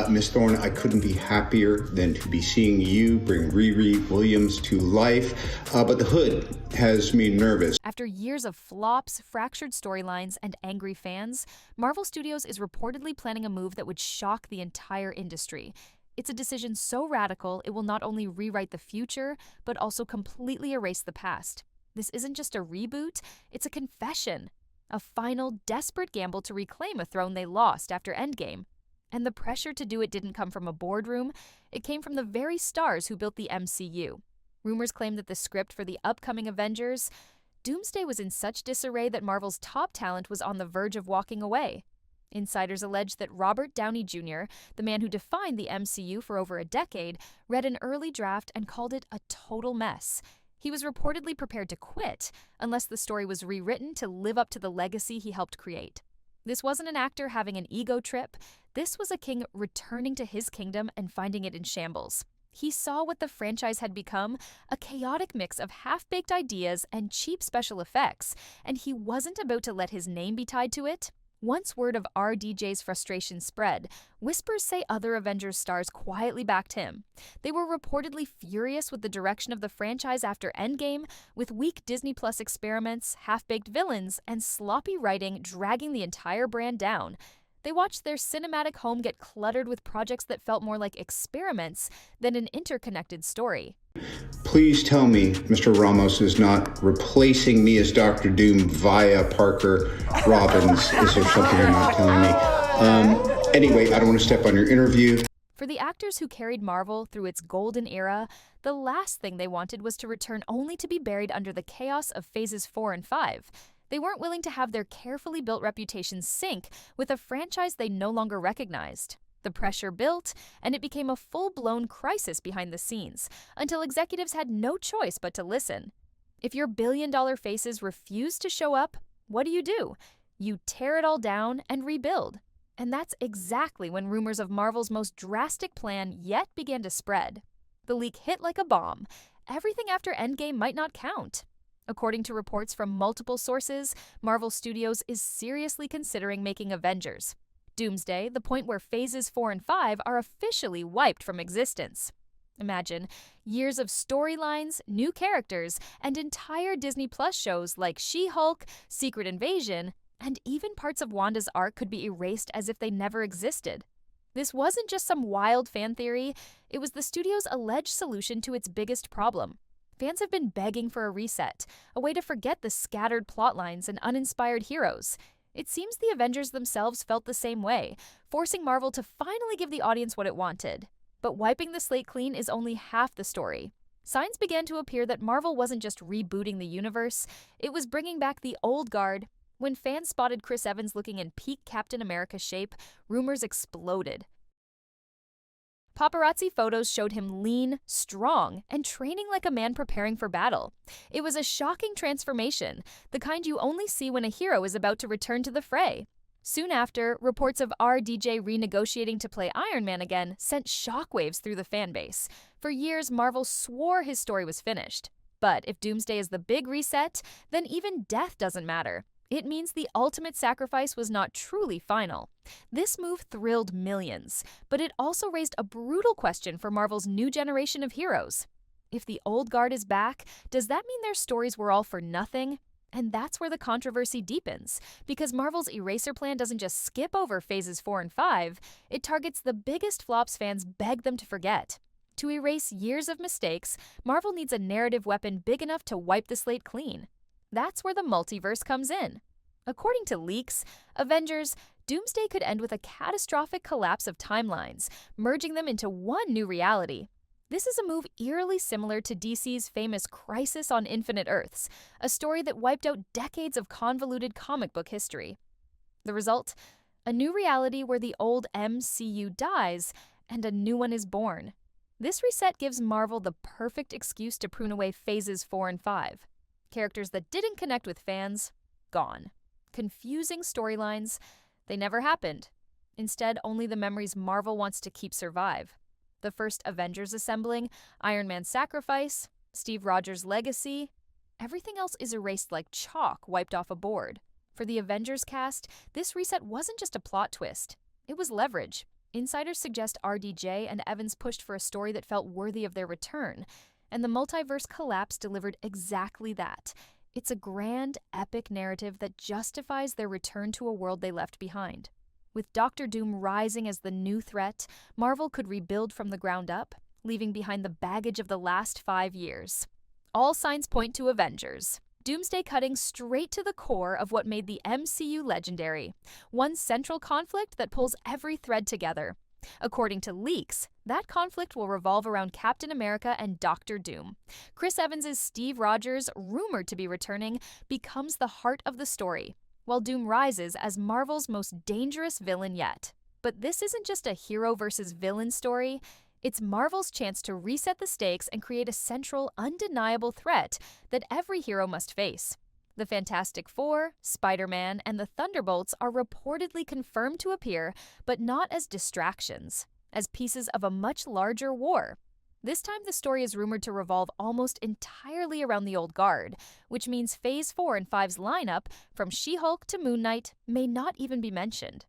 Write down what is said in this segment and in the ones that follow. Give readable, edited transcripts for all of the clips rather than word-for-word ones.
Miss Thorne, I couldn't be happier than to be seeing you bring Riri Williams to life, but the hood has me nervous. After years of flops, fractured storylines, and angry fans, Marvel Studios is reportedly planning a move that would shock the entire industry. It's a decision so radical it will not only rewrite the future, but also completely erase the past. This isn't just a reboot, it's a confession. A final, desperate gamble to reclaim a throne they lost after Endgame. And the pressure to do it didn't come from a boardroom, it came from the very stars who built the MCU. Rumors claim that the script for the upcoming Avengers Doomsday was in such disarray that Marvel's top talent was on the verge of walking away. Insiders allege that Robert Downey Jr., the man who defined the MCU for over a decade, read an early draft and called it a total mess. He was reportedly prepared to quit unless the story was rewritten to live up to the legacy he helped create. This wasn't an actor having an ego trip. This was a king returning to his kingdom and finding it in shambles. He saw what the franchise had become, a chaotic mix of half-baked ideas and cheap special effects, and he wasn't about to let his name be tied to it. Once word of RDJ's frustration spread, whispers say other Avengers stars quietly backed him. They were reportedly furious with the direction of the franchise after Endgame, with weak Disney Plus experiments, half-baked villains, and sloppy writing dragging the entire brand down. They watched their cinematic home get cluttered with projects that felt more like experiments than an interconnected story. Please tell me Mr. Ramos is not replacing me as Dr. Doom via Parker Robbins. Is there something you're not telling me? Anyway, I don't want to step on your interview. For the actors who carried Marvel through its golden era, the last thing they wanted was to return only to be buried under the chaos of phases 4 and 5. They weren't willing to have their carefully built reputations sink with a franchise they no longer recognized. The pressure built, and it became a full-blown crisis behind the scenes, until executives had no choice but to listen. If your billion-dollar faces refuse to show up, what do? You tear it all down and rebuild. And that's exactly when rumors of Marvel's most drastic plan yet began to spread. The leak hit like a bomb. Everything after Endgame might not count. According to reports from multiple sources, Marvel Studios is seriously considering making Avengers Doomsday, the point where phases 4 and 5 are officially wiped from existence. Imagine years of storylines, new characters, and entire Disney Plus shows like She-Hulk, Secret Invasion, and even parts of Wanda's arc could be erased as if they never existed. This wasn't just some wild fan theory, it was the studio's alleged solution to its biggest problem. Fans have been begging for a reset, a way to forget the scattered plotlines and uninspired heroes. It seems the Avengers themselves felt the same way, forcing Marvel to finally give the audience what it wanted. But wiping the slate clean is only half the story. Signs began to appear that Marvel wasn't just rebooting the universe, it was bringing back the old guard. When fans spotted Chris Evans looking in peak Captain America shape, rumors exploded. Paparazzi photos showed him lean, strong, and training like a man preparing for battle. It was a shocking transformation, the kind you only see when a hero is about to return to the fray. Soon after, reports of RDJ renegotiating to play Iron Man again sent shockwaves through the fanbase. For years, Marvel swore his story was finished. But if Doomsday is the big reset, then even death doesn't matter. It means the ultimate sacrifice was not truly final. This move thrilled millions, but it also raised a brutal question for Marvel's new generation of heroes. If the old guard is back, does that mean their stories were all for nothing? And that's where the controversy deepens, because Marvel's eraser plan doesn't just skip over phases 4 and 5, it targets the biggest flops fans beg them to forget. To erase years of mistakes, Marvel needs a narrative weapon big enough to wipe the slate clean. That's where the multiverse comes in. According to leaks, Avengers Doomsday could end with a catastrophic collapse of timelines, merging them into one new reality. This is a move eerily similar to DC's famous Crisis on Infinite Earths, a story that wiped out decades of convoluted comic book history. The result? A new reality where the old MCU dies and a new one is born. This reset gives Marvel the perfect excuse to prune away phases 4 and 5. Characters that didn't connect with fans, gone. Confusing storylines, they never happened. Instead, only the memories Marvel wants to keep survive. The first Avengers assembling, Iron Man's sacrifice, Steve Rogers' legacy. Everything else is erased like chalk wiped off a board. For the Avengers cast, this reset wasn't just a plot twist. It was leverage. Insiders suggest RDJ and Evans pushed for a story that felt worthy of their return, and the multiverse collapse delivered exactly that. It's a grand, epic narrative that justifies their return to a world they left behind. With Doctor Doom rising as the new threat, Marvel could rebuild from the ground up, leaving behind the baggage of the last 5 years. All signs point to Avengers. Doomsday cutting straight to the core of what made the MCU legendary, one central conflict that pulls every thread together. According to leaks, that conflict will revolve around Captain America and Doctor Doom. Chris Evans' Steve Rogers, rumored to be returning, becomes the heart of the story, while Doom rises as Marvel's most dangerous villain yet. But this isn't just a hero versus villain story. It's Marvel's chance to reset the stakes and create a central, undeniable threat that every hero must face. The Fantastic Four, Spider-Man, and the Thunderbolts are reportedly confirmed to appear, but not as distractions, as pieces of a much larger war. This time the story is rumored to revolve almost entirely around the old guard, which means Phase 4 and 5's lineup, from She-Hulk to Moon Knight, may not even be mentioned.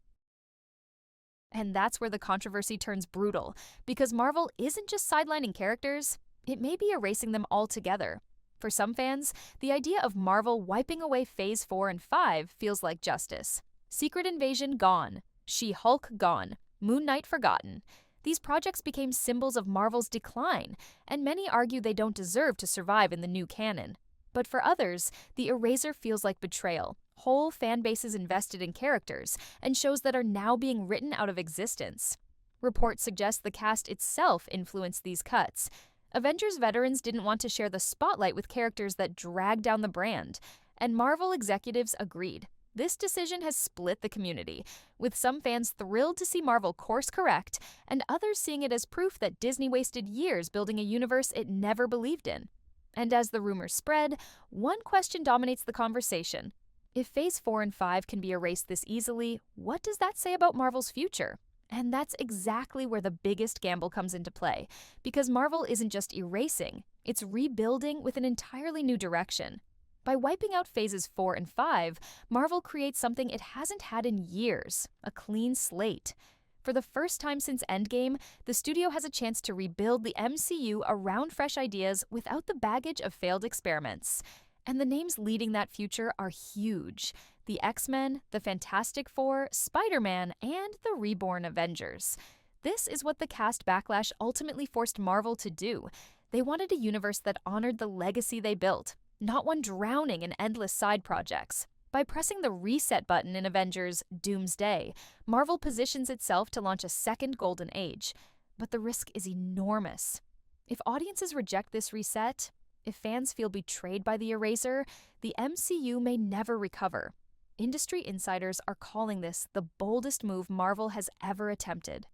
And that's where the controversy turns brutal, because Marvel isn't just sidelining characters, it may be erasing them altogether. For some fans, the idea of Marvel wiping away Phase 4 and 5 feels like justice. Secret Invasion gone, She-Hulk gone, Moon Knight forgotten. These projects became symbols of Marvel's decline, and many argue they don't deserve to survive in the new canon. But for others, the erasure feels like betrayal. Whole fan bases invested in characters and shows that are now being written out of existence. Reports suggest the cast itself influenced these cuts. Avengers veterans didn't want to share the spotlight with characters that dragged down the brand, and Marvel executives agreed. This decision has split the community, with some fans thrilled to see Marvel course correct, and others seeing it as proof that Disney wasted years building a universe it never believed in. And as the rumors spread, one question dominates the conversation. If Phase 4 and 5 can be erased this easily, what does that say about Marvel's future? And that's exactly where the biggest gamble comes into play, because Marvel isn't just erasing, it's rebuilding with an entirely new direction. By wiping out Phases 4 and 5, Marvel creates something it hasn't had in years, a clean slate. For the first time since Endgame, the studio has a chance to rebuild the MCU around fresh ideas without the baggage of failed experiments. And the names leading that future are huge. The X-Men, the Fantastic Four, Spider-Man, and the reborn Avengers. This is what the cast backlash ultimately forced Marvel to do. They wanted a universe that honored the legacy they built, not one drowning in endless side projects. By pressing the reset button in Avengers Doomsday, Marvel positions itself to launch a second golden age. But the risk is enormous. If audiences reject this reset, if fans feel betrayed by the eraser, the MCU may never recover. Industry insiders are calling this the boldest move Marvel has ever attempted.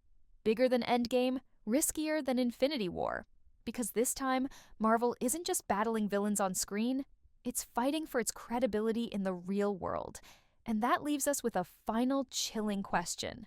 Bigger than Endgame, riskier than Infinity War. Because this time, Marvel isn't just battling villains on screen, it's fighting for its credibility in the real world. And that leaves us with a final chilling question.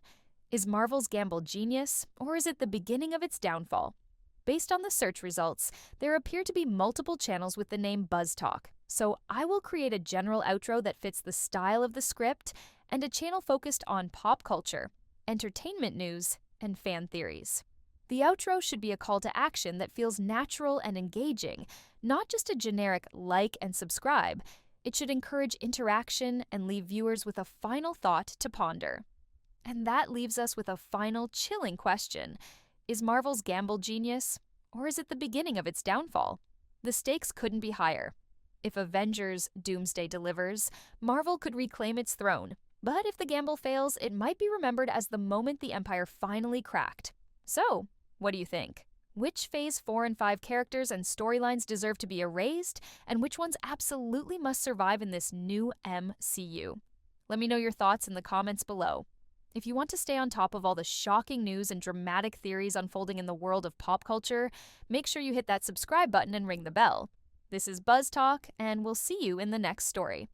Is Marvel's gamble genius, or is it the beginning of its downfall? Based on the search results, there appear to be multiple channels with the name Buzz Talk, so I will create a general outro that fits the style of the script and a channel focused on pop culture, entertainment news, and fan theories. The outro should be a call to action that feels natural and engaging, not just a generic like and subscribe. It should encourage interaction and leave viewers with a final thought to ponder. And that leaves us with a final chilling question. Is Marvel's gamble genius, or is it the beginning of its downfall? The stakes couldn't be higher. If Avengers Doomsday delivers, Marvel could reclaim its throne. But if the gamble fails, it might be remembered as the moment the Empire finally cracked. So, what do you think? Which Phase 4 and 5 characters and storylines deserve to be erased, and which ones absolutely must survive in this new MCU? Let me know your thoughts in the comments below. If you want to stay on top of all the shocking news and dramatic theories unfolding in the world of pop culture, make sure you hit that subscribe button and ring the bell. This is Buzz Talk, and we'll see you in the next story.